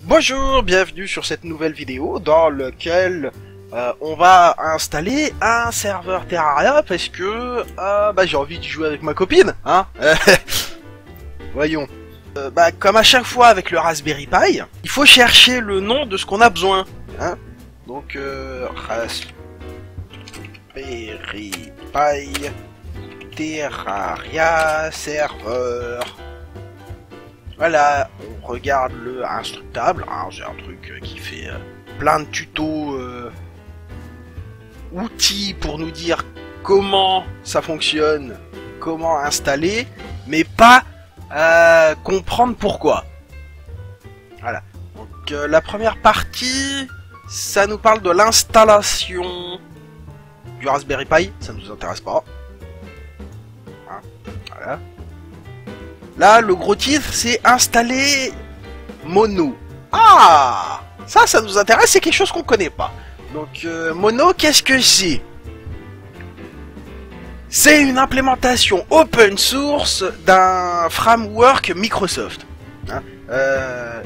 Bonjour, bienvenue sur cette nouvelle vidéo dans laquelle on va installer un serveur Terraria parce que j'ai envie de jouer avec ma copine, hein. Voyons. Comme à chaque fois avec le Raspberry Pi, il faut chercher le nom de ce qu'on a besoin, hein. Donc Raspberry Pi Terraria serveur. Voilà, on regarde le instructable, hein, c'est un truc qui fait plein de tutos, outils pour nous dire comment ça fonctionne, comment installer, mais pas comprendre pourquoi. Voilà, donc la première partie, ça nous parle de l'installation du Raspberry Pi, ça nous intéresse pas. Hein, voilà. Là, le gros titre, c'est installer Mono. Ah, ça nous intéresse, c'est quelque chose qu'on connaît pas. Donc, Mono, qu'est-ce que c'est? C'est une implémentation open source d'un framework Microsoft. Hein,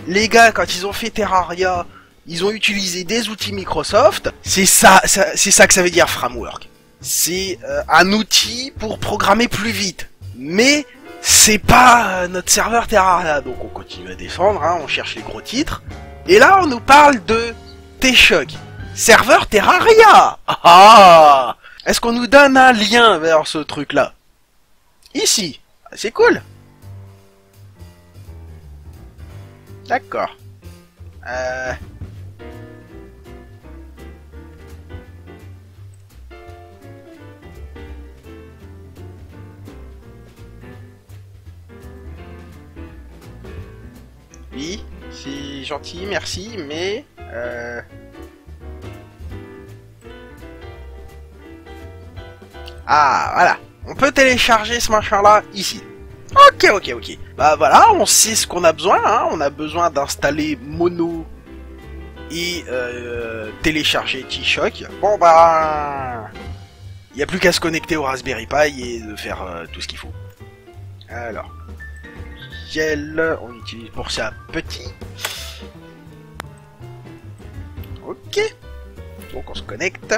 les gars, quand ils ont fait Terraria, ils ont utilisé des outils Microsoft. C'est ça que ça veut dire framework. C'est un outil pour programmer plus vite. Mais c'est pas notre serveur Terraria, donc on continue à descendre, hein, on cherche les gros titres. Et là, on nous parle de T-Shock, serveur Terraria. Ah, est-ce qu'on nous donne un lien vers ce truc-là? Ici, c'est cool. D'accord. Oui, c'est gentil, merci, mais... Ah, voilà. On peut télécharger ce machin-là, ici. Ok. Bah voilà, on sait ce qu'on a besoin, hein. On a besoin d'installer Mono et télécharger T-Shock. Bon bah... Il n'y a plus qu'à se connecter au Raspberry Pi et de faire tout ce qu'il faut. Alors... on utilise pour ça petit. Ok. Donc on se connecte.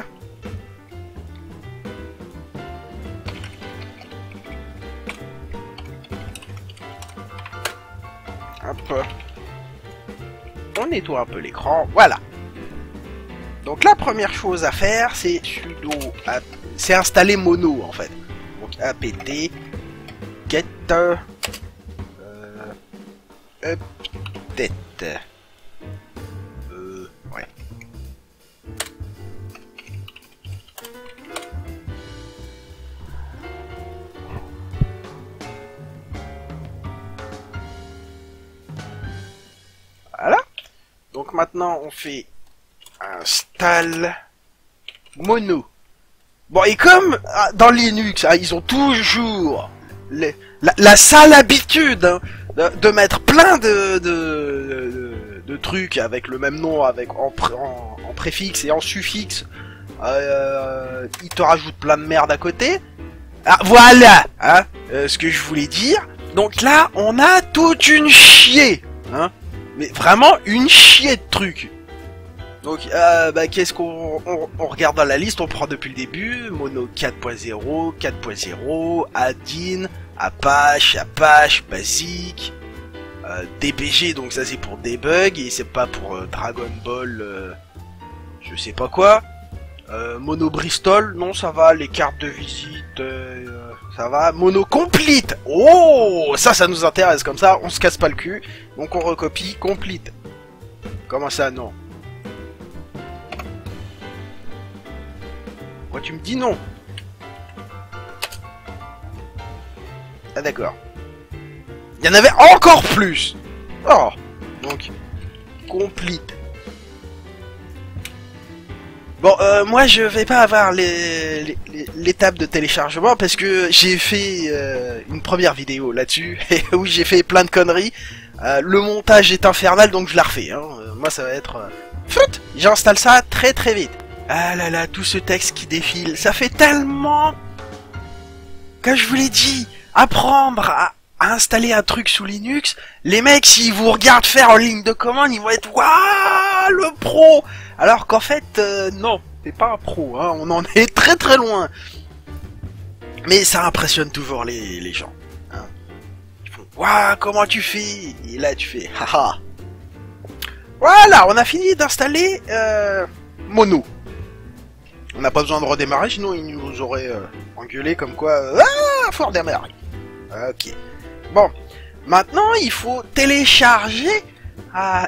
Hop. On nettoie un peu l'écran. Voilà. Donc la première chose à faire, c'est sudo apt, c'est installer Mono en fait. Donc apt get update. Ouais. Voilà. Donc maintenant on fait install Mono. Bon, et comme dans Linux, hein, ils ont toujours la sale habitude, hein, de mettre plein de trucs avec le même nom, avec en préfixe et en suffixe. Ils te rajoutent plein de merde à côté. Ah, voilà, hein, ce que je voulais dire. Donc là, on a toute une chier, hein, mais vraiment une chier de trucs. Donc, qu'est-ce qu'on regarde dans la liste? On prend depuis le début, Mono 4.0, 4.0, Add-in, Apache, Basic, DBG, donc ça c'est pour debug, et c'est pas pour Dragon Ball, je sais pas quoi. Mono Bristol, non ça va, les cartes de visite, ça va. Mono Complete, oh, ça nous intéresse, comme ça on se casse pas le cul, donc on recopie Complete. Comment ça, non? Moi tu me dis non. Ah d'accord. Il y en avait encore plus. Oh. Donc complete. Bon, moi je vais pas avoir l'étape de téléchargement parce que j'ai fait une première vidéo là-dessus où j'ai fait plein de conneries. Le montage est infernal, donc je la refais. Hein. Moi ça va être... J'installe ça très vite. Ah là là, tout ce texte qui défile, ça fait tellement... Que je vous l'ai dit, apprendre installer un truc sous Linux, les mecs, s'ils vous regardent faire en ligne de commande, ils vont être waouh, le pro. Alors qu'en fait, non, t'es pas un pro, hein, on en est très très loin. Mais ça impressionne toujours les gens. Hein. Ils font waouh, comment tu fais? Et là, tu fais haha. Voilà, on a fini d'installer Mono. On n'a pas besoin de redémarrer, sinon ils nous auraient engueulé comme quoi ah, faut redémarrer. Ok. Bon, maintenant il faut télécharger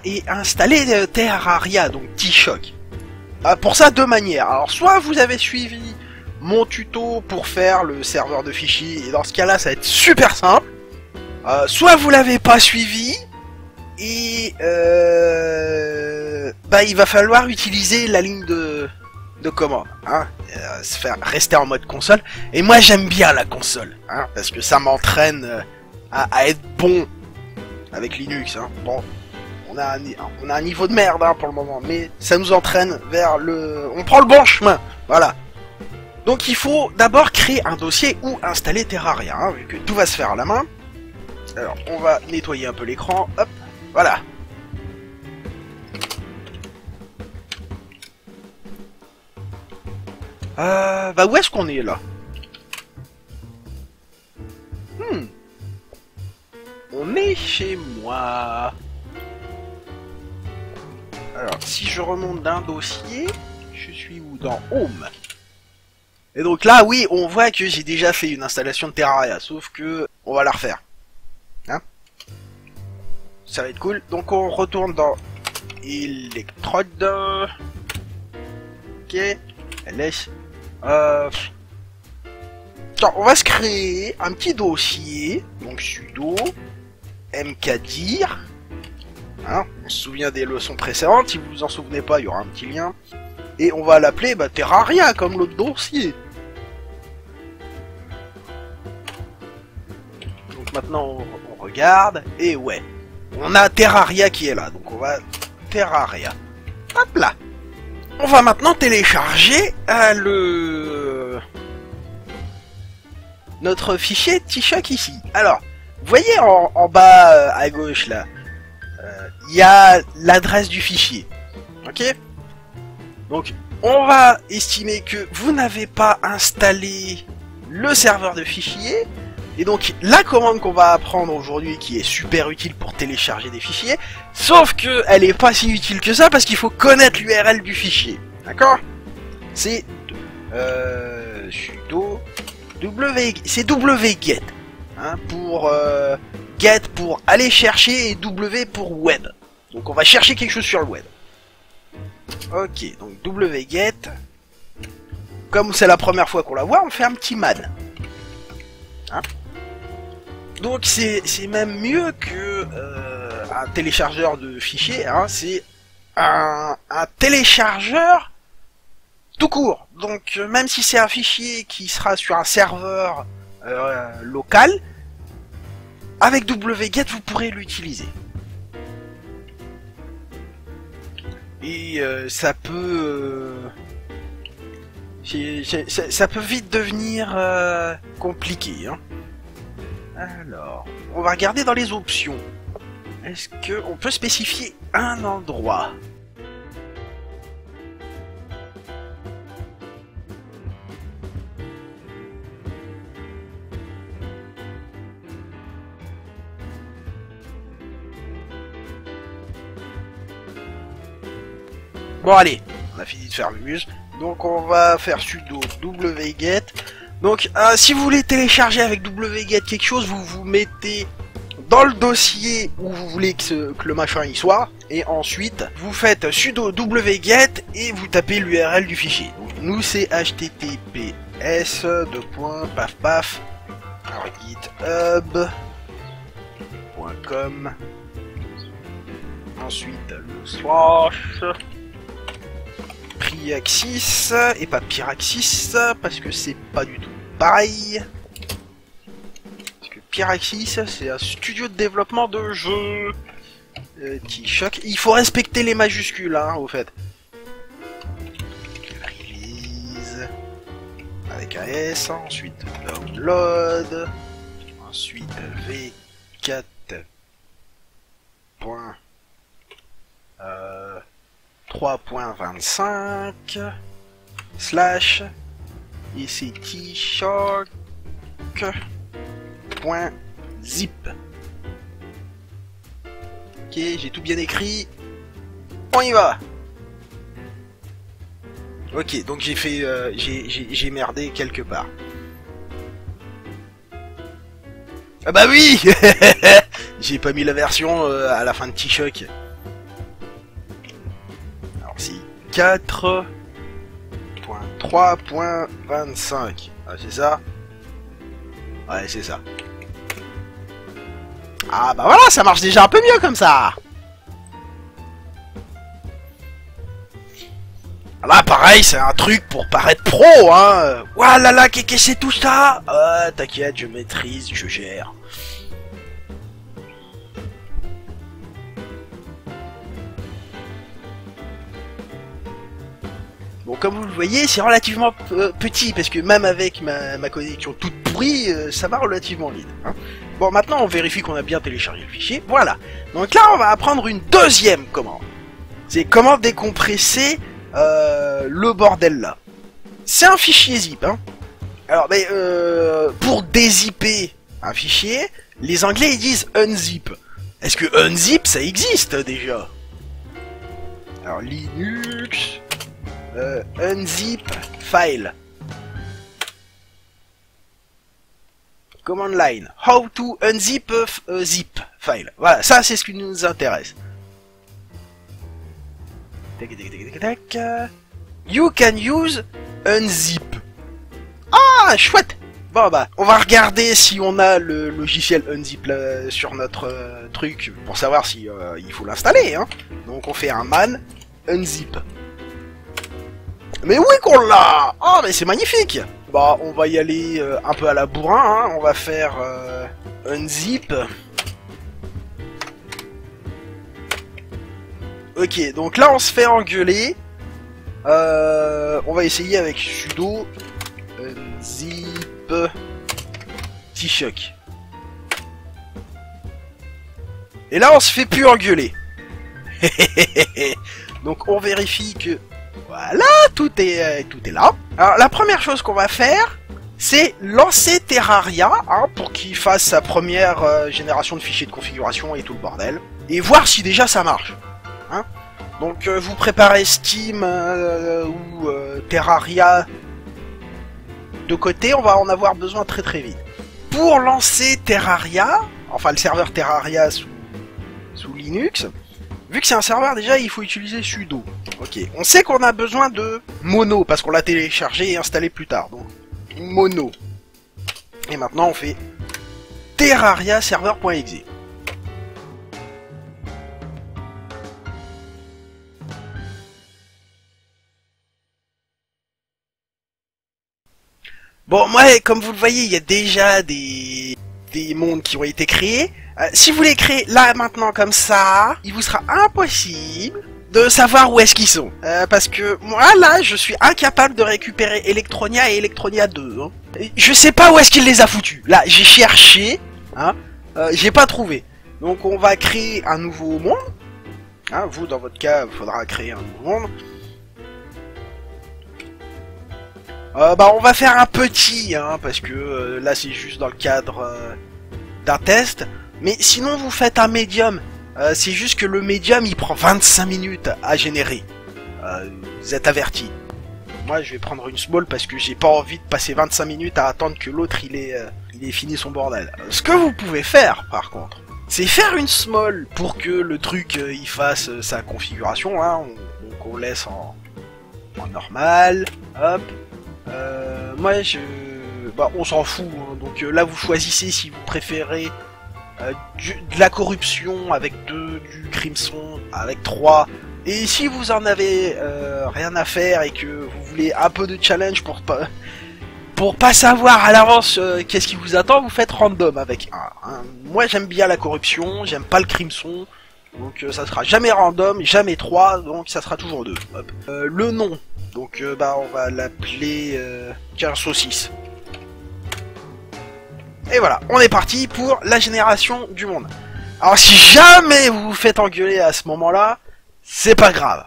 et installer Terraria, donc T-Shock. Pour ça, deux manières. Alors, soit vous avez suivi mon tuto pour faire le serveur de fichiers, et dans ce cas-là, ça va être super simple. Soit vous l'avez pas suivi, et il va falloir utiliser la ligne de commande, hein, se faire rester en mode console. Et moi j'aime bien la console, hein, parce que ça m'entraîne à être bon avec Linux. Hein. Bon, on a un niveau de merde hein, pour le moment, mais ça nous entraîne vers le... On prend le bon chemin, voilà. Donc il faut d'abord créer un dossier ou installer Terraria, hein, vu que tout va se faire à la main. Alors on va nettoyer un peu l'écran, hop, voilà. Où est-ce qu'on est là? On est chez moi. Alors, si je remonte d'un dossier, je suis où? Dans Home. Et donc là, oui, on voit que j'ai déjà fait une installation de Terraria, sauf que on va la refaire. Hein? Ça va être cool. Donc on retourne dans Electrode. Ok. Laisse. Tiens, on va se créer un petit dossier, donc sudo mkdir. Hein, on se souvient des leçons précédentes, si vous vous en souvenez pas, il y aura un petit lien. Et on va l'appeler Terraria, comme l'autre dossier. Donc maintenant on regarde, et ouais, on a Terraria qui est là, donc on va Terraria. Hop là. On va maintenant télécharger notre fichier T-Shock ici. Alors, vous voyez en bas à gauche là, il y a l'adresse du fichier. Ok? Donc, on va estimer que vous n'avez pas installé le serveur de fichiers. Et donc, la commande qu'on va apprendre aujourd'hui, qui est super utile pour télécharger des fichiers, sauf que elle est pas si utile que ça, parce qu'il faut connaître l'URL du fichier. D'accord? C'est sudo c'est wget, hein, pour get pour aller chercher et w pour web. Donc on va chercher quelque chose sur le web. Ok, donc wget. Comme c'est la première fois qu'on la voit, on fait un petit man. Hein? Donc c'est même mieux que un téléchargeur de fichiers. Hein, c'est un téléchargeur tout court. Donc même si c'est un fichier qui sera sur un serveur local, avec wget vous pourrez l'utiliser. Et ça peut ça peut vite devenir compliqué. Hein. Alors, on va regarder dans les options. Est-ce qu'on peut spécifier un endroit? Bon allez, on a fini de faire le muse. Donc on va faire sudo wget. Donc si vous voulez télécharger avec wget quelque chose, vous vous mettez dans le dossier où vous voulez que le machin y soit. Et ensuite, vous faites sudo wget et vous tapez l'URL du fichier. Donc, nous c'est https://paf github.com. Ensuite le slash Piraxis et pas Piraxis parce que c'est pas du tout pareil. Parce que Piraxis c'est un studio de développement de jeux. T-Shock. Il faut respecter les majuscules hein, au fait. Release avec un S, ensuite download, Ensuite, V4. Point, 3.25 slash ici T-Shark point zip. Ok, j'ai tout bien écrit. On y va. Ok, donc j'ai fait, j'ai merdé quelque part. Ah bah oui. J'ai pas mis la version à la fin de T-Shock. Alors si 4.3.25. Ah c'est ça. Ouais c'est ça. Ah bah voilà, ça marche déjà un peu mieux comme ça. Là pareil, c'est un truc pour paraître pro hein. Ouah là là, qu'est-ce que c'est tout ça? T'inquiète, je maîtrise, je gère. Bon, comme vous le voyez, c'est relativement petit, parce que même avec ma connexion toute pourrie, ça va relativement vite. Hein. Bon, maintenant, on vérifie qu'on a bien téléchargé le fichier. Voilà. Donc là, on va apprendre une deuxième commande. C'est comment décompresser le bordel là. C'est un fichier zip. Hein. Alors, mais pour dézipper un fichier, les Anglais, ils disent unzip. Est-ce que unzip, ça existe déjà? Alors, Linux... unzip file. Command line. How to unzip a zip file. Voilà, ça c'est ce qui nous intéresse. Tac, tac, tac, tac, tac. You can use unzip. Ah, chouette. Bon bah, on va regarder si on a le logiciel unzip là, sur notre truc pour savoir si il faut l'installer. Hein. Donc on fait un man unzip. Mais oui qu'on l'a! Oh mais c'est magnifique! Bah on va y aller un peu à la bourrin, hein. On va faire unzip. Ok, donc là on se fait engueuler. On va essayer avec sudo unzip T-Shock. Et là on se fait plus engueuler. Donc on vérifie que... Voilà, tout est là. Alors la première chose qu'on va faire, c'est lancer Terraria, hein, pour qu'il fasse sa première génération de fichiers de configuration et tout le bordel. Et voir si déjà ça marche. Hein. Donc vous préparez Steam ou Terraria de côté, on va en avoir besoin très très vite. Pour lancer Terraria, enfin le serveur Terraria sous Linux, vu que c'est un serveur déjà, il faut utiliser sudo. Ok, on sait qu'on a besoin de mono, parce qu'on l'a téléchargé et installé plus tard. Donc, mono. Et maintenant on fait terraria serveur.exe. Bon, moi, comme vous le voyez, il y a déjà des mondes qui ont été créés. Si vous les créez là, maintenant, comme ça, il vous sera impossible de savoir où est-ce qu'ils sont. Parce que moi, là, je suis incapable de récupérer Electronia et Electronia 2. Hein. Je sais pas où est-ce qu'il les a foutus. Là, j'ai cherché, hein, j'ai pas trouvé. Donc, on va créer un nouveau monde. Hein, vous, dans votre cas, il faudra créer un nouveau monde. Bah on va faire un petit, hein, parce que là c'est juste dans le cadre d'un test. Mais sinon vous faites un médium. C'est juste que le médium il prend 25 minutes à générer. Vous êtes avertis. Moi je vais prendre une small parce que j'ai pas envie de passer 25 minutes à attendre que l'autre il ait fini son bordel. Ce que vous pouvez faire par contre, c'est faire une small pour que le truc il fasse sa configuration. Hein. Donc on laisse en normal. Hop. Moi bah on s'en fout, hein. Donc là vous choisissez si vous préférez de la corruption avec 2, du crimson avec 3, et si vous en avez rien à faire et que vous voulez un peu de challenge pour pas savoir à l'avance qu'est-ce qui vous attend, vous faites random avec 1. Hein. Moi j'aime bien la corruption, j'aime pas le crimson, donc ça sera jamais random, jamais 3, donc ça sera toujours 2. Hop. Le nom. Donc bah on va l'appeler tiens, saucisse. Et voilà, on est parti pour la génération du monde. Alors si jamais vous vous faites engueuler à ce moment-là, c'est pas grave.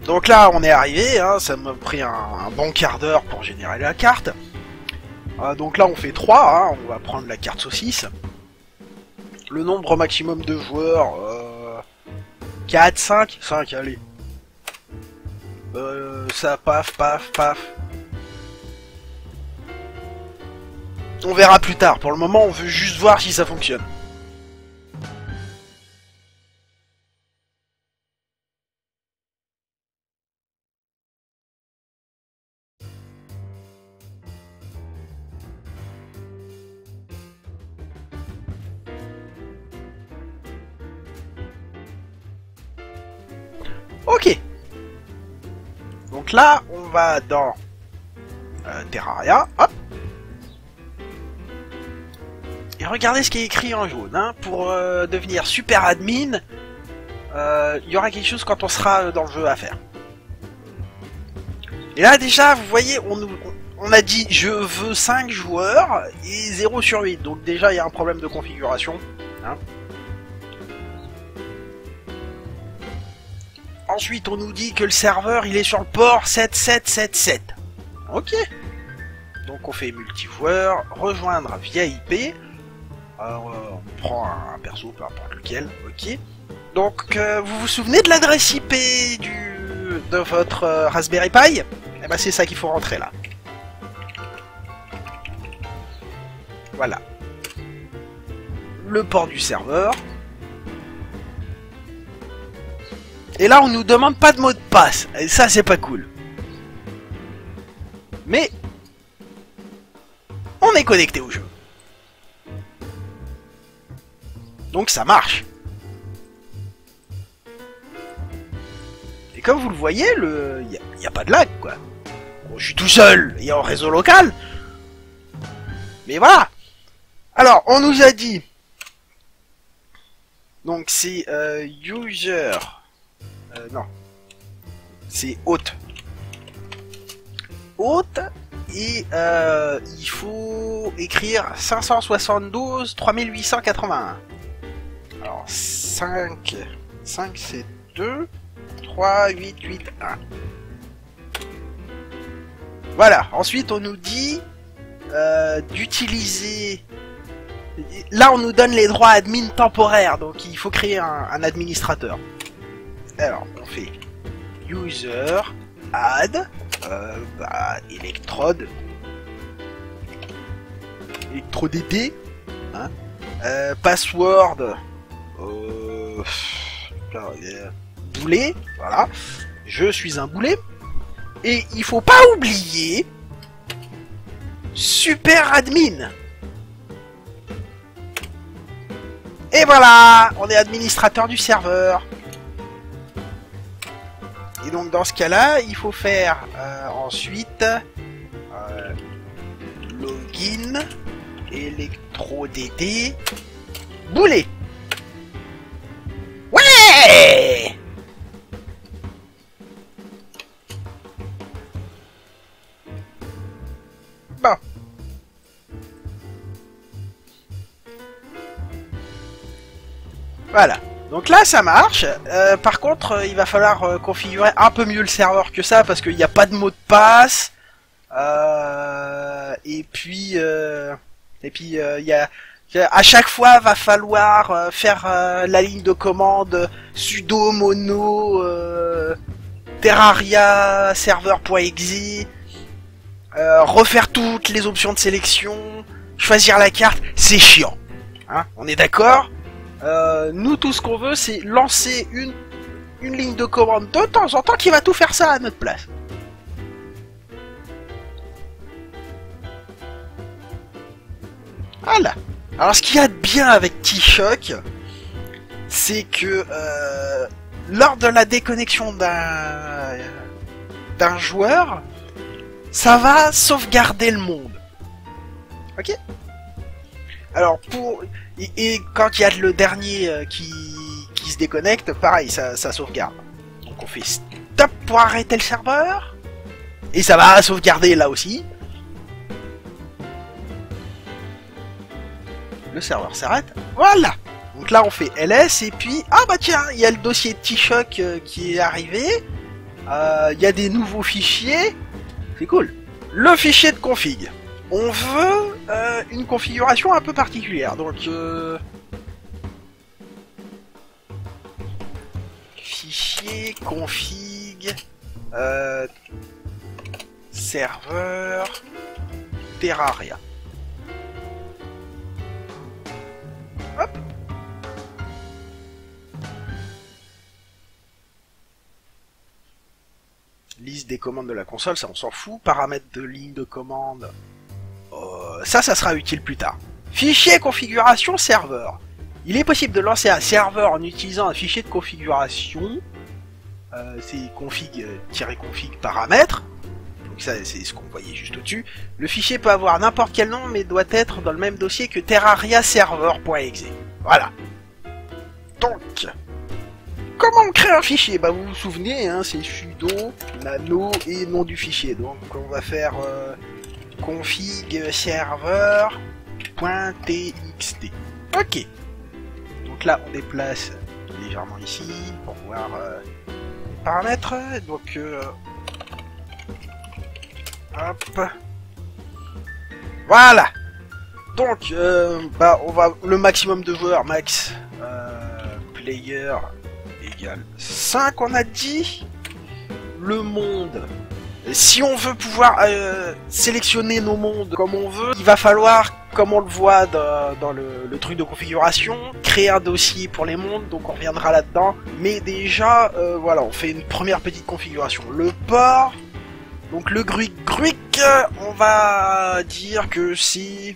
Donc là, on est arrivé, hein, ça m'a pris un bon quart d'heure pour générer la carte. Donc là, on fait 3, hein, on va prendre la carte saucisse. Le nombre maximum de joueurs, 4, 5, 5, allez. Ça, paf, paf, paf. On verra plus tard, pour le moment, on veut juste voir si ça fonctionne. Ok. Donc là, on va dans Terraria, hop. Et regardez ce qui est écrit en jaune, hein. Pour devenir super admin, il y aura quelque chose quand on sera dans le jeu à faire. Et là déjà, vous voyez, on a dit je veux 5 joueurs et 0 sur 8. Donc déjà, il y a un problème de configuration, hein. Ensuite, on nous dit que le serveur, il est sur le port 7777. Ok. Donc on fait multijoueur, rejoindre via IP. On prend un perso, peu importe lequel. Ok. Donc, vous vous souvenez de l'adresse IP de votre Raspberry Pi? Eh ben, c'est ça qu'il faut rentrer là. Voilà. Le port du serveur. Et là, on nous demande pas de mot de passe. Et ça, c'est pas cool. Mais on est connecté au jeu. Donc ça marche. Et comme vous le voyez, il n'y a pas de lag, quoi. Bon, je suis tout seul et en réseau local. Mais voilà. Alors, on nous a dit... Donc c'est user... non. C'est hôte. Hôte. Et il faut écrire 572 3881. Alors 5 c'est 2, 3, 8, 8, 1. Voilà, ensuite on nous dit d'utiliser... Là on nous donne les droits admin temporaires, donc il faut créer un administrateur. Alors on fait user add électrode dd, hein, password boulet, voilà, je suis un boulet, et il faut pas oublier super admin. Et voilà, on est administrateur du serveur. Et donc dans ce cas-là, il faut faire ensuite login électro-dd boulet. Ouais! Bon. Voilà. Donc là ça marche, par contre il va falloir configurer un peu mieux le serveur que ça parce qu'il n'y a pas de mot de passe, et puis à chaque fois va falloir faire la ligne de commande sudo mono terraria serveur.exe, refaire toutes les options de sélection, choisir la carte, c'est chiant, hein, on est d'accord? Nous, tout ce qu'on veut, c'est lancer une ligne de commande de temps en temps qui va tout faire ça à notre place. Voilà. Alors, ce qu'il y a de bien avec T-Shock, c'est que lors de la déconnexion d'un joueur, ça va sauvegarder le monde. Ok? Alors, et quand il y a le dernier qui se déconnecte, pareil, ça sauvegarde. Donc on fait stop pour arrêter le serveur. Et ça va sauvegarder là aussi. Le serveur s'arrête. Voilà. Donc là on fait ls et puis... Ah bah tiens, il y a le dossier T-Shock qui est arrivé. Il y a des nouveaux fichiers. C'est cool. Le fichier de config. On veut une configuration un peu particulière, donc fichier config serveur Terraria. Hop. Liste des commandes de la console, ça on s'en fout. Paramètres de ligne de commande. Ça sera utile plus tard. Fichier configuration serveur. Il est possible de lancer un serveur en utilisant un fichier de configuration. C'est config-config paramètres. Donc ça, c'est ce qu'on voyait juste au-dessus. Le fichier peut avoir n'importe quel nom, mais doit être dans le même dossier que terraria server.exe. Voilà. Donc, comment on crée un fichier? Bah vous vous souvenez, hein, c'est sudo, nano et nom du fichier. Donc on va faire... config serveur.txt. Ok. Donc là on déplace légèrement ici pour voir les paramètres. Donc hop. Voilà. Donc bah on va le maximum de joueurs max player égale 5 on a dit. Le monde. Si on veut pouvoir sélectionner nos mondes comme on veut, il va falloir, comme on le voit dans le truc de configuration, créer un dossier pour les mondes, donc on reviendra là-dedans. Mais déjà, voilà, on fait une première petite configuration. Le port, donc le gruic, on va dire que c'est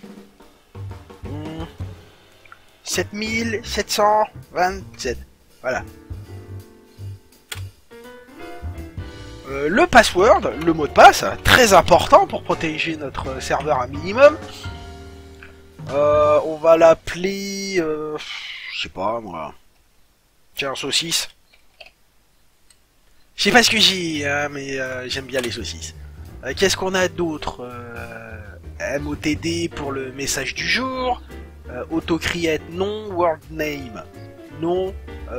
7727. Voilà. Le password, le mot de passe, très important pour protéger notre serveur un minimum. On va l'appeler... je sais pas moi... Tiens, saucisse. Je sais pas ce que j'ai, hein, mais j'aime bien les saucisses. Qu'est-ce qu'on a d'autre? MOTD pour le message du jour. Autocreate non, word name non.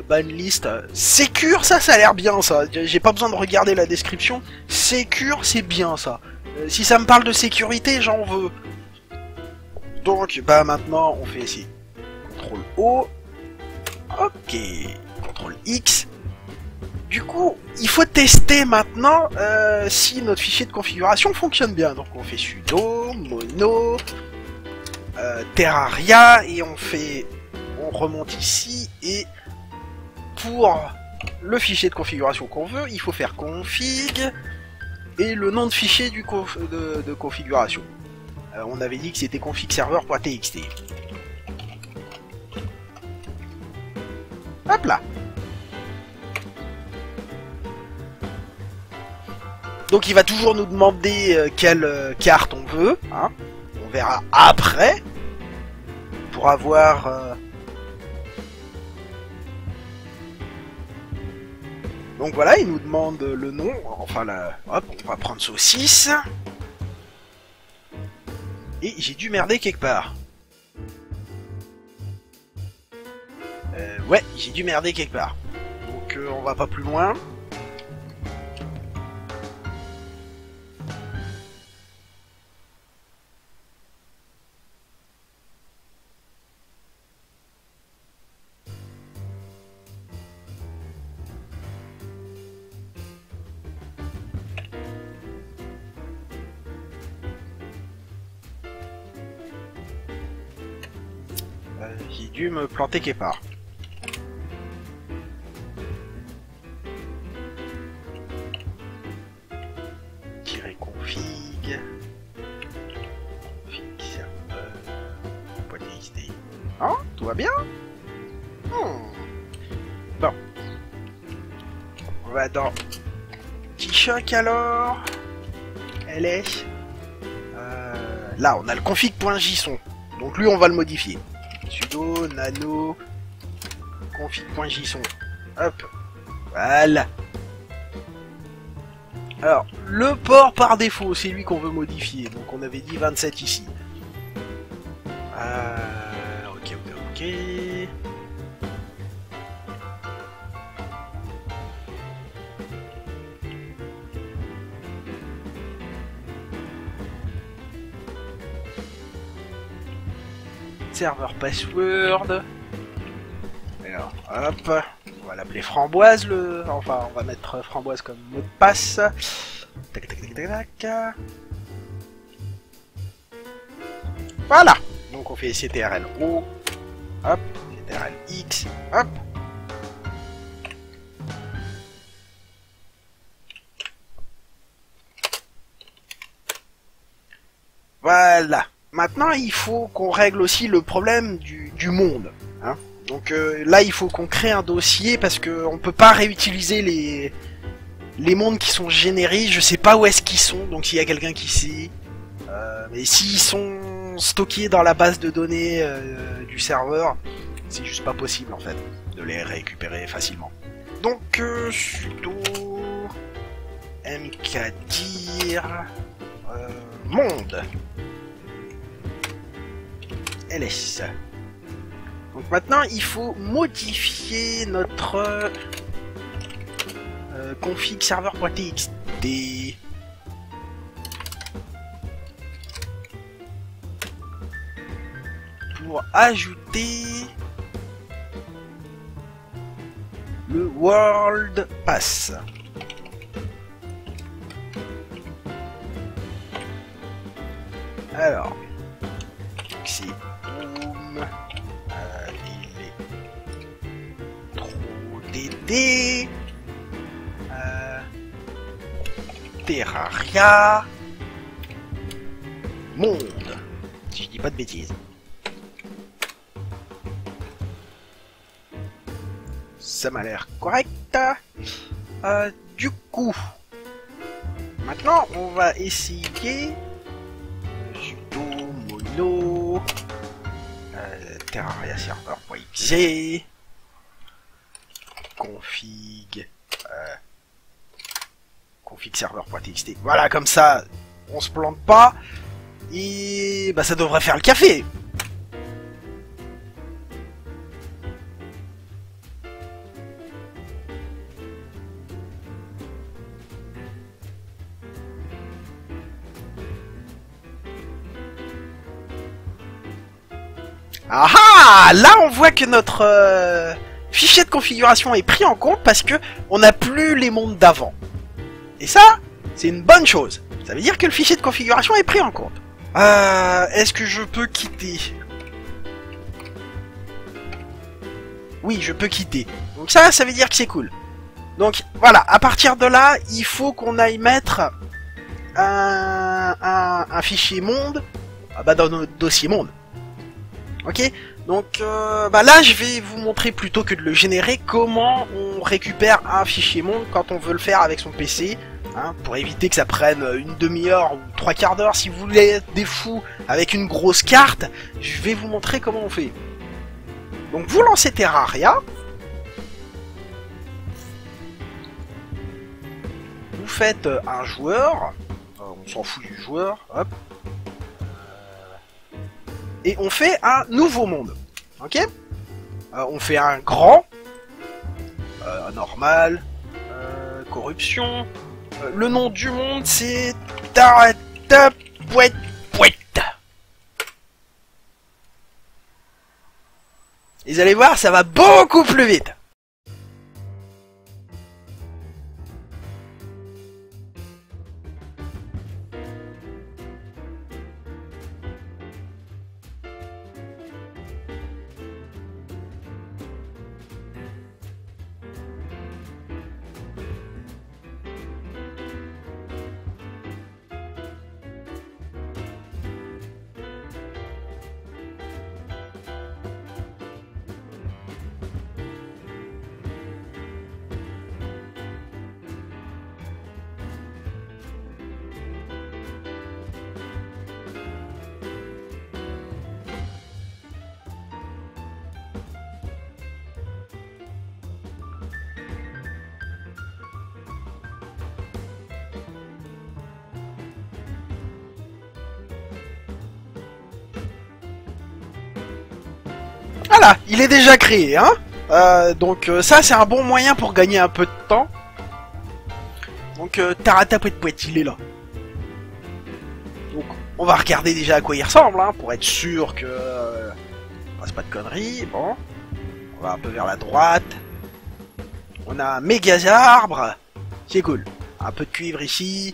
Banlist, Secure, ça a l'air bien ça, j'ai pas besoin de regarder la description, Secure c'est bien ça, si ça me parle de sécurité j'en veux. Donc bah maintenant on fait ici, CTRL O, ok, CTRL X, du coup il faut tester maintenant si notre fichier de configuration fonctionne bien, donc on fait sudo, mono, terraria et on remonte ici et pour le fichier de configuration qu'on veut, il faut faire config et le nom de fichier de configuration. On avait dit que c'était config serveur.txt. Hop là. Donc il va toujours nous demander quelle carte on veut. Hein. On verra après. Pour avoir... Donc voilà, il nous demande le nom, enfin hop, on va prendre saucisse. Et j'ai dû merder quelque part. Ouais, j'ai dû merder quelque part. Donc on va pas plus loin. J'ai dû me planter quelque part. Tirer config. Config serveur. .txt. Hein? Tout va bien? Bon. On va dans T-Shock alors. ls. Là, on a le config.json. Donc lui, on va le modifier. Sudo nano config.json. Hop. Voilà. Alors, le port par défaut, c'est lui qu'on veut modifier. Donc on avait dit 27 ici. Ok. Serveur password. Alors, hop. On va l'appeler Framboise, Enfin, on va mettre Framboise comme mot de passe. Tac, tac, tac, tac, tac. Voilà. Donc on fait CTRL O. Hop. CTRL X. Hop. Voilà. Maintenant, il faut qu'on règle aussi le problème du monde. Hein. Donc là, il faut qu'on crée un dossier parce que on peut pas réutiliser les mondes qui sont générés. Je sais pas où est-ce qu'ils sont. Donc s'il y a quelqu'un qui sait, mais s'ils sont stockés dans la base de données du serveur, c'est juste pas possible en fait de les récupérer facilement. Donc sudo mkdir monde. ls. Donc maintenant il faut modifier notre config serveur.txt pour ajouter le world pass. Alors c'est boom. Il est trop DD. Terraria. Monde. Si je dis pas de bêtises. Ça m'a l'air correct. Du coup, maintenant on va essayer sudo mono terraria serveur.exe config config serveur.txt. Voilà, comme ça on se plante pas et bah ça devrait faire le café. Ah ah! Là on voit que notre fichier de configuration est pris en compte parce que on n'a plus les mondes d'avant. Et ça, c'est une bonne chose. Ça veut dire que le fichier de configuration est pris en compte. Est-ce que je peux quitter? Oui, je peux quitter. Donc ça veut dire que c'est cool. Donc voilà, à partir de là, il faut qu'on aille mettre un fichier monde dans notre dossier monde. Ok, donc là je vais vous montrer plutôt que de le générer comment on récupère un fichier monde quand on veut le faire avec son PC, hein, pour éviter que ça prenne une demi-heure ou 3/4 d'heure. Si vous voulez être des fous avec une grosse carte, je vais vous montrer comment on fait. Donc vous lancez Terraria, vous faites un joueur, on s'en fout du joueur, hop. Et on fait un nouveau monde, ok. On fait un grand, normal, corruption. Le nom du monde c'est Taratapouet. Et vous allez voir, ça va beaucoup plus vite. Voilà, il est déjà créé, hein. Donc ça c'est un bon moyen pour gagner un peu de temps. Donc Taratapouet, il est là. Donc on va regarder déjà à quoi il ressemble, hein, pour être sûr que on fasse pas de conneries. Bon, on va un peu vers la droite. On a un méga arbre, c'est cool. Un peu de cuivre ici.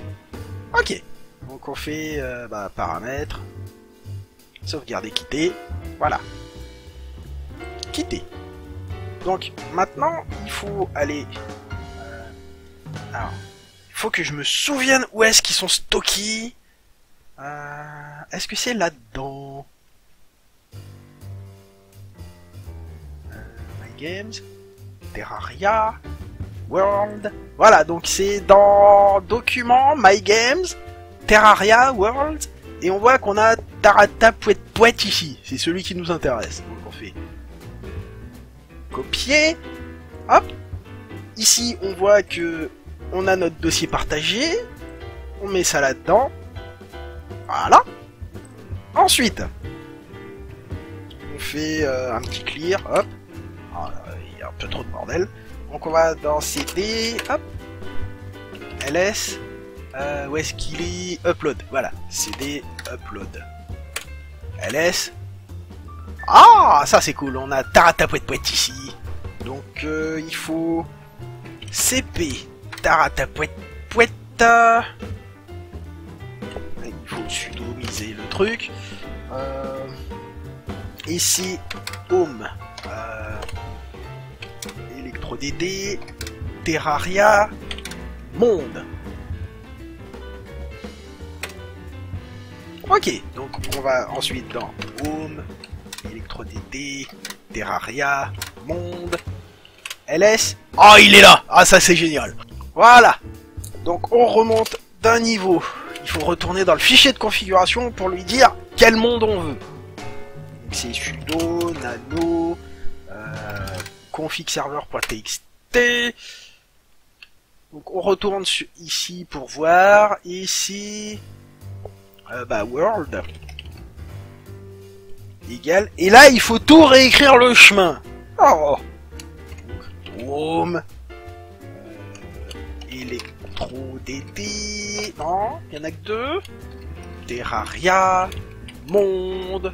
Ok. Donc on fait paramètres, sauvegarder, quitter. Voilà. Quitter. Donc maintenant il faut aller. Alors, il faut que je me souvienne où est-ce qu'ils sont stockés. Est-ce que c'est là-dedans? My Games, Terraria, World. Voilà, donc c'est dans Documents, My Games, Terraria, World, et on voit qu'on a Taratapouet ici. C'est celui qui nous intéresse. Donc on fait copier. Hop. Ici, on voit que on a notre dossier partagé. On met ça là-dedans. Voilà. Ensuite, on fait un petit clear. Hop. Il y a un peu trop de bordel. Donc on va dans CD. Hop. LS. Où est-ce qu'il est? Upload. Voilà. CD upload. LS. Ah, ça c'est cool. On a Taratapouet ici. Donc il faut CP Taratapouet. Il faut sudomiser le truc. Ici Home. ElectroDD. Terraria. Monde. Ok, donc on va ensuite dans Home, ElectroDD, Terraria, Monde, LS. Oh, il est là! Ah, ça c'est génial! Voilà! Donc on remonte d'un niveau. Il faut retourner dans le fichier de configuration pour lui dire quel monde on veut. C'est sudo, nano, config server.txt. Donc on retourne ici pour voir. Ici... world égal, et là il faut tout réécrire le chemin. Oh. Home, ElectroDD, non, il y en a que deux. Terraria, Monde,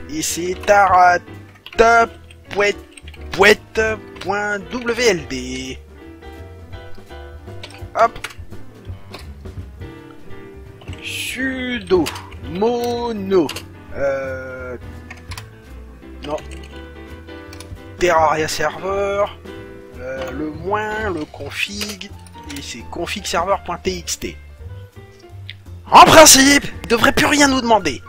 et c'est taratapouet.wld. Hop. Sudo mono non Terraria server, le moins, le config, et c'est config server.txt. En principe, il devrait plus rien nous demander.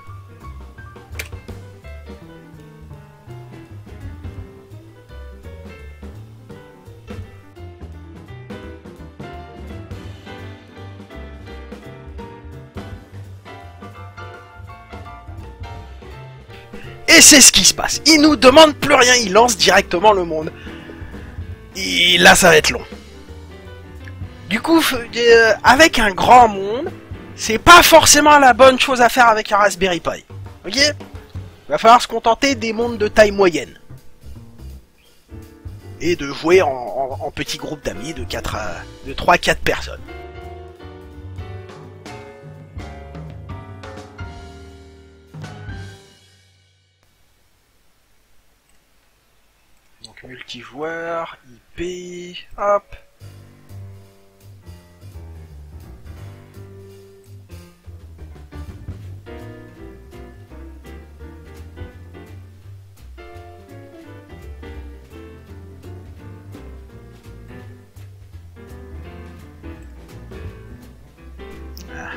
Et c'est ce qui se passe. Il nous demande plus rien, il lance directement le monde. Et là, ça va être long. Du coup, avec un grand monde, c'est pas forcément la bonne chose à faire avec un Raspberry Pi. Ok? Il va falloir se contenter des mondes de taille moyenne. et de jouer en petits groupes d'amis de 3-4 personnes. Donc multijoueur, IP, hop.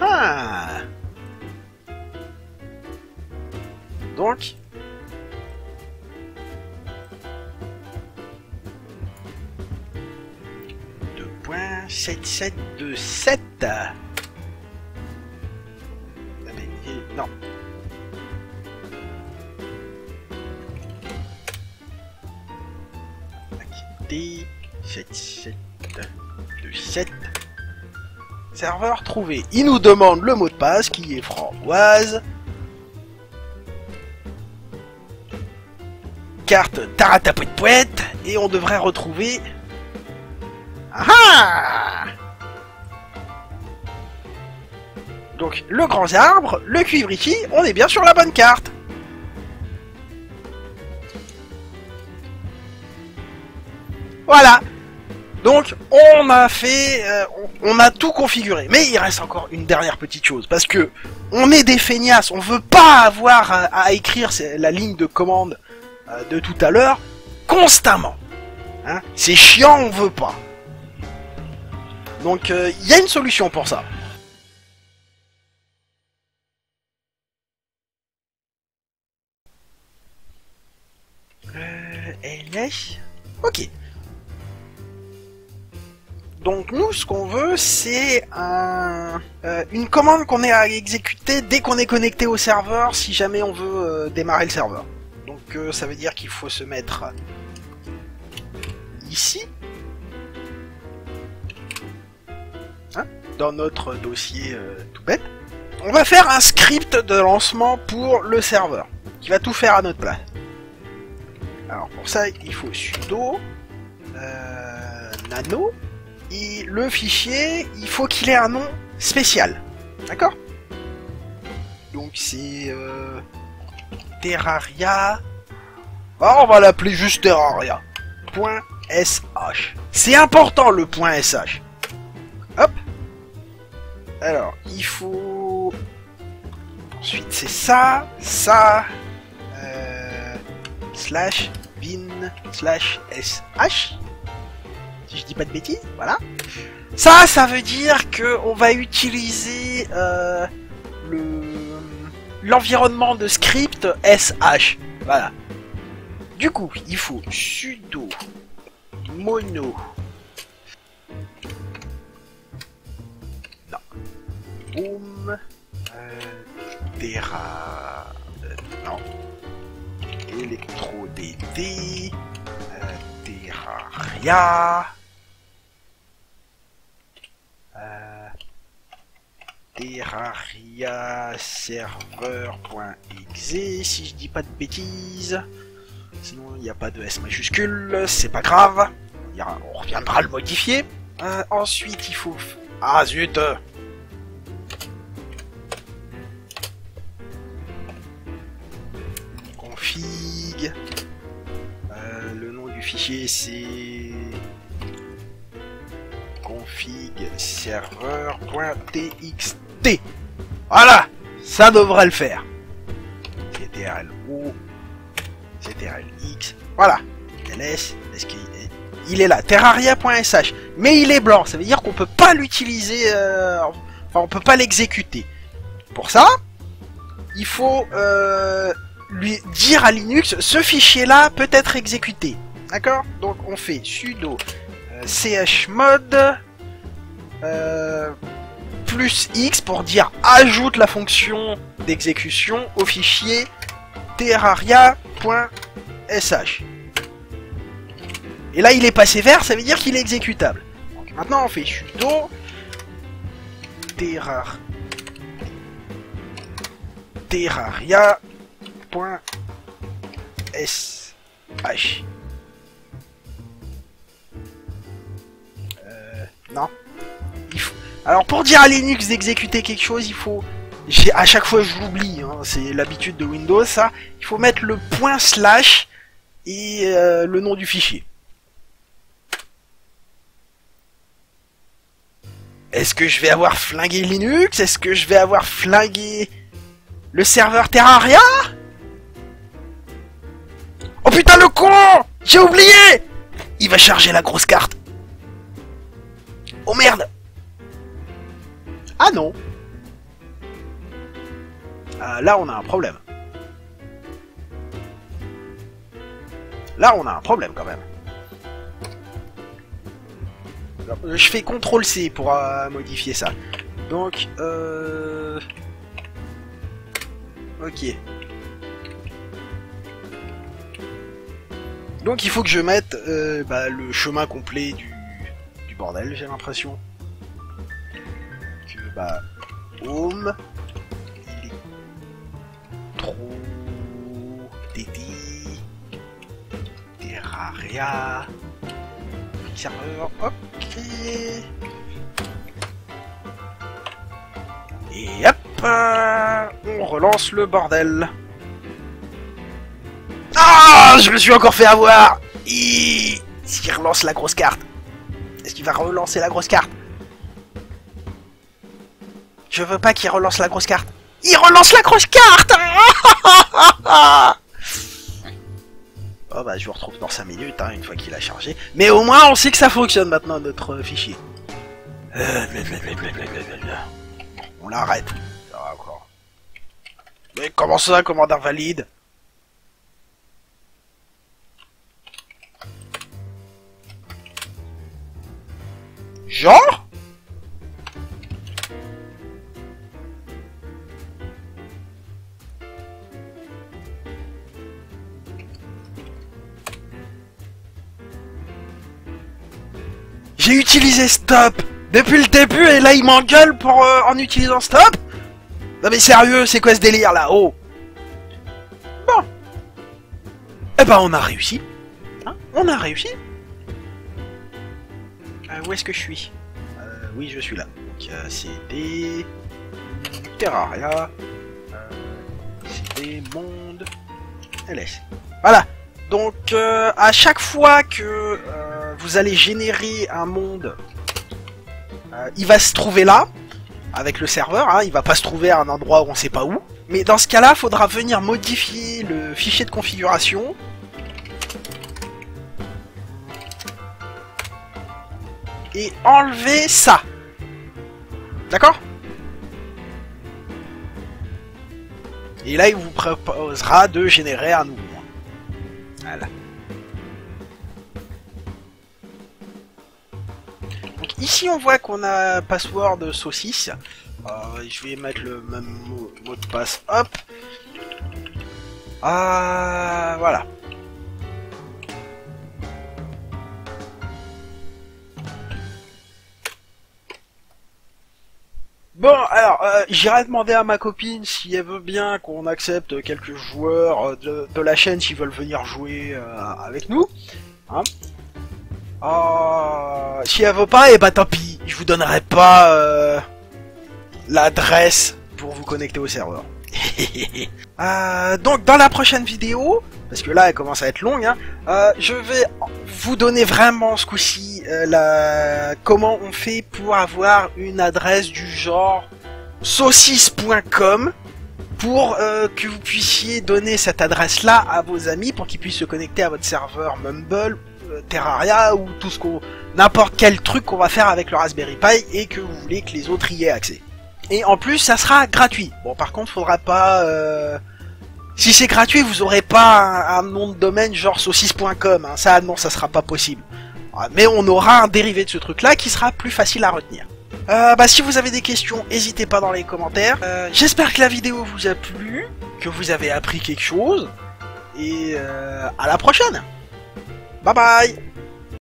Ah. Donc 2.7727. Ah mais, non. Activité 7727. Serveur trouvé. Il nous demande le mot de passe qui est framboise. Carte taratapouette et on devrait retrouver. Ah! Donc le grand arbre, le cuivre ici, on est bien sur la bonne carte. Voilà. Donc on a fait, on a tout configuré, mais il reste encore une dernière petite chose, parce que on est des feignasses, on veut pas avoir à écrire la ligne de commande de tout à l'heure constamment. Hein, c'est chiant, on veut pas. Donc il y a une solution pour ça. LS. Ok. Donc nous, ce qu'on veut, c'est une commande qu'on ait à exécuter dès qu'on est connecté au serveur, si jamais on veut démarrer le serveur. Donc ça veut dire qu'il faut se mettre ici, hein, dans notre dossier tout bête. On va faire un script de lancement pour le serveur, qui va tout faire à notre place. Alors pour ça, il faut sudo nano. Et le fichier, il faut qu'il ait un nom spécial. D'accord? Donc c'est Terraria. Oh, on va l'appeler juste Terraria. .sh. C'est important le .sh. Hop. Alors, il faut... Ensuite, c'est ça, slash bin slash sh. Si je dis pas de bêtises, voilà. Ça veut dire que on va utiliser l'environnement de script sh. Voilà. Du coup, il faut sudo mono. Non. Boom. Terra. Non. ElectroDT. Terraria. Terraria serveur.exe, si je dis pas de bêtises. Sinon il n'y a pas de S majuscule, c'est pas grave. On reviendra le modifier. Ensuite il faut... Ah zut. Config. Le nom du fichier c'est... config serveur.txt. Voilà, ça devrait le faire. CTRL-O, CTRL-X, voilà. LS, il est là, terraria.sh, mais il est blanc, ça veut dire qu'on peut pas l'utiliser, enfin on peut pas l'exécuter. Pour ça, il faut lui dire à Linux, ce fichier-là peut être exécuté. D'accord? Donc on fait sudo chmod plus X pour dire ajoute la fonction d'exécution au fichier terraria.sh. Et là il est passé vert, ça veut dire qu'il est exécutable. Donc maintenant on fait sudo terraria.sh. Non. Alors pour dire à Linux d'exécuter quelque chose, il faut... À chaque fois je l'oublie, hein, c'est l'habitude de Windows ça. Il faut mettre le ./ et le nom du fichier. Est-ce que je vais avoir flingué Linux? Est-ce que je vais avoir flingué le serveur Terraria? Oh putain le con! J'ai oublié! Il va charger la grosse carte. Oh merde! Ah non! Là on a un problème. Là on a un problème quand même. Alors, je fais CTRL-C pour modifier ça. Donc, ok. Donc il faut que je mette le chemin complet du bordel, j'ai l'impression. Que home, il est trop dédié, Terraria, serveur, ok. Et hop, on relance le bordel. Ah, je me suis encore fait avoir. S'il relance la grosse carte. Est-ce qu'il va relancer la grosse carte? Je veux pas qu'il relance la grosse carte. Il relance la grosse carte. Oh bah je vous retrouve dans 5 minutes, hein, une fois qu'il a chargé. Mais au moins on sait que ça fonctionne maintenant notre fichier. On l'arrête. Encore. Mais comment ça, commande invalide? Genre? J'ai utilisé stop depuis le début et là il m'engueule pour en utilisant stop. Non mais sérieux, c'est quoi ce délire là? Oh. Bon. Eh ben on a réussi. Hein, on a réussi. Où est-ce que je suis? Oui, je suis là. Donc CD Terraria, CD Monde LS. Voilà. Donc à chaque fois que vous allez générer un monde, il va se trouver là avec le serveur. Hein, il va pas se trouver à un endroit où on sait pas où. Mais dans ce cas-là, il faudra venir modifier le fichier de configuration. Et enlever ça. D'accord? Et là, il vous proposera de générer un nouveau. Voilà. Donc ici, on voit qu'on a password saucisse. Je vais mettre le même mot de passe. Hop. Voilà. Bon, alors, j'irai demander à ma copine si elle veut bien qu'on accepte quelques joueurs de la chaîne s'ils veulent venir jouer avec nous. Hein, si elle veut pas, et bah tant pis, je vous donnerai pas l'adresse pour vous connecter au serveur. Donc dans la prochaine vidéo, parce que là elle commence à être longue, hein, je vais vous donner vraiment ce coup-ci comment on fait pour avoir une adresse du genre saucisse.com pour que vous puissiez donner cette adresse là à vos amis pour qu'ils puissent se connecter à votre serveur Mumble, Terraria ou tout ce qu'on, n'importe quel truc qu'on va faire avec le Raspberry Pi et que vous voulez que les autres y aient accès. Et en plus, ça sera gratuit. Bon, par contre, faudra pas... Si c'est gratuit, vous aurez pas un nom de domaine genre saucisse.com. Hein. Ça, non, ça sera pas possible. Mais on aura un dérivé de ce truc-là qui sera plus facile à retenir. Si vous avez des questions, n'hésitez pas dans les commentaires. J'espère que la vidéo vous a plu, que vous avez appris quelque chose. Et à la prochaine. Bye bye.